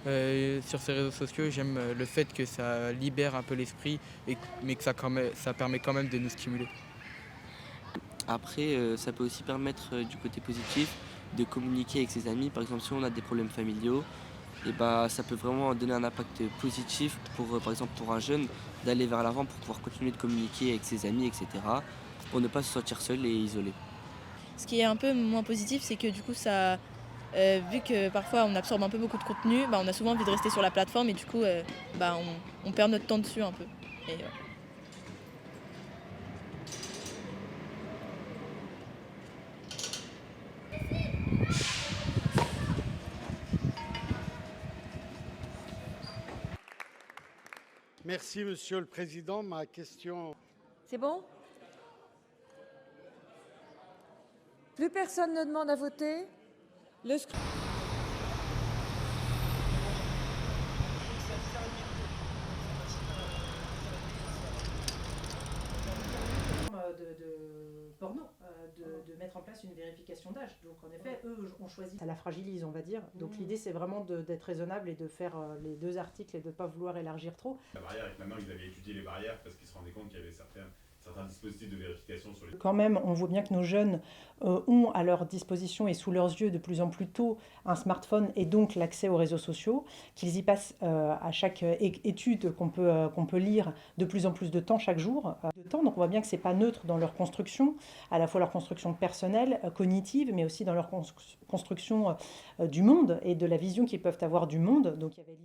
Sur ces réseaux sociaux, j'aime le fait que ça libère un peu l'esprit, mais que ça permet quand même de nous stimuler. Après, ça peut aussi permettre, du côté positif, de communiquer avec ses amis. Par exemple, si on a des problèmes familiaux et bah, ça peut vraiment donner un impact positif pour, par exemple, pour un jeune, d'aller vers l'avant pour pouvoir continuer de communiquer avec ses amis et cetera, pour ne pas se sentir seul et isolé. Ce qui est un peu moins positif, c'est que du coup, ça, vu que parfois on absorbe un peu beaucoup de contenu, bah, on a souvent envie de rester sur la plateforme et du coup, bah, on perd notre temps dessus un peu. Et, Merci, Monsieur le Président. Ma question. C'est bon? Plus personne ne demande à voter? Le scrutin. De porno, de mettre en place une vérification d'âge. Donc en effet, eux ont choisi. Ça la fragilise, on va dire. Donc l'idée, c'est vraiment d'être raisonnable et de faire les deux articles et de ne pas vouloir élargir trop. La barrière, et que maintenant ils avaient étudié les barrières parce qu'ils se rendaient compte qu'il y avait certains dispositifs de vérification sur les... Quand même, on voit bien que nos jeunes ont à leur disposition et sous leurs yeux de plus en plus tôt un smartphone et donc l'accès aux réseaux sociaux, qu'ils y passent à chaque étude qu'on peut lire de plus en plus de temps chaque jour. Donc on voit bien que ce n'est pas neutre dans leur construction, à la fois leur construction personnelle, cognitive, mais aussi dans leur construction du monde et de la vision qu'ils peuvent avoir du monde. Donc, il y avait...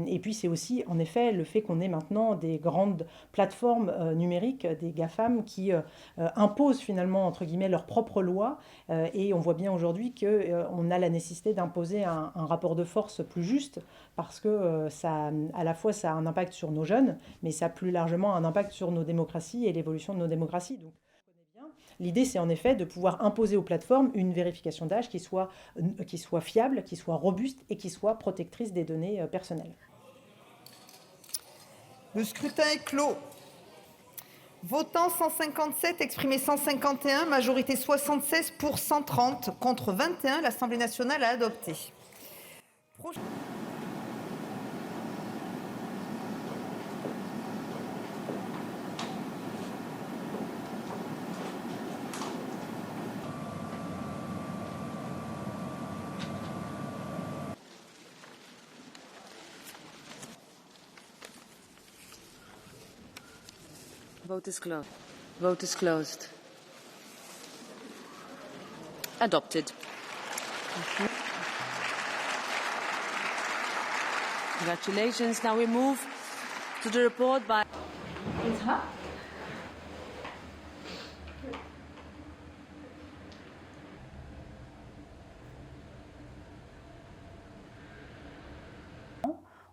Et puis c'est aussi en effet le fait qu'on ait maintenant des grandes plateformes numériques, des GAFAM qui imposent finalement entre guillemets leurs propres lois et on voit bien aujourd'hui qu'on a la nécessité d'imposer un rapport de force plus juste parce que ça, à la fois ça a un impact sur nos jeunes mais ça a plus largement un impact sur nos démocraties et l'évolution de nos démocraties. Donc, l'idée, c'est en effet de pouvoir imposer aux plateformes une vérification d'âge qui soit fiable, qui soit robuste et qui soit protectrice des données personnelles. Le scrutin est clos. Votant 157, exprimé 151, majorité 76 pour 130, contre 21, l'Assemblée nationale a adopté. Vote is closed. Vote is closed. Adopted. Congratulations. Now we move to the report by...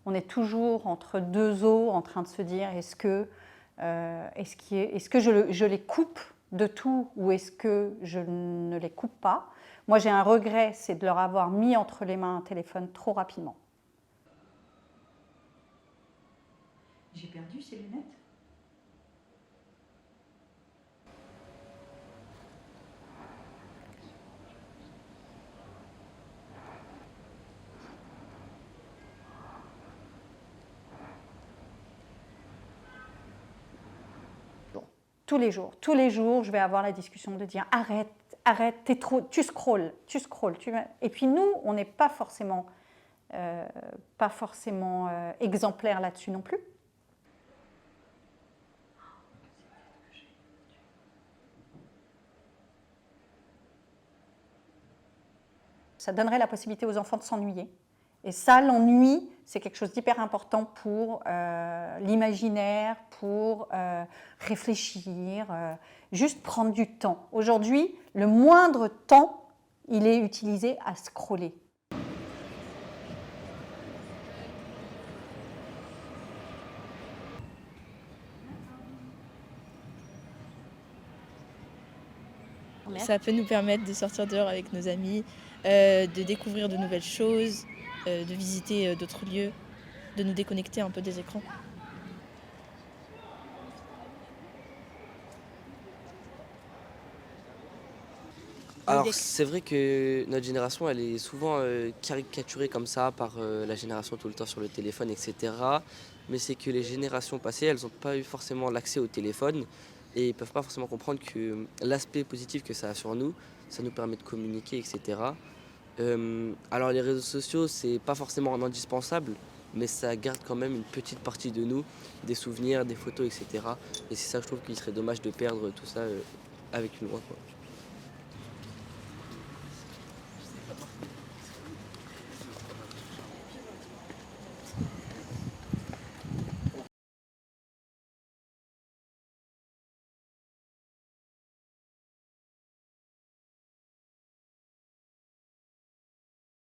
On est toujours entre deux eaux en train de se dire est-ce que je les coupe de tout ou est-ce que je ne les coupe pas? Moi j'ai un regret, c'est de leur avoir mis entre les mains un téléphone trop rapidement. J'ai perdu ces lunettes. Tous les jours, je vais avoir la discussion de dire arrête, tu scrolles. Et puis nous, on n'est pas forcément exemplaires là-dessus non plus. Ça donnerait la possibilité aux enfants de s'ennuyer. Et ça, l'ennui, c'est quelque chose d'hyper important pour l'imaginaire, pour réfléchir, juste prendre du temps. Aujourd'hui, le moindre temps, il est utilisé à scroller. Ça peut nous permettre de sortir dehors avec nos amis, de découvrir de nouvelles choses, de visiter d'autres lieux, de nous déconnecter un peu des écrans. Alors c'est vrai que notre génération, elle est souvent caricaturée comme ça par la génération tout le temps sur le téléphone, etc. Mais c'est que les générations passées, elles n'ont pas eu forcément l'accès au téléphone et ils ne peuvent pas forcément comprendre que l'aspect positif que ça a sur nous, ça nous permet de communiquer, etc. Alors les réseaux sociaux, c'est pas forcément un indispensable, mais ça garde quand même une petite partie de nous, des souvenirs, des photos, etc. Et c'est ça que je trouve qu'il serait dommage de perdre tout ça avec une loi, quoi.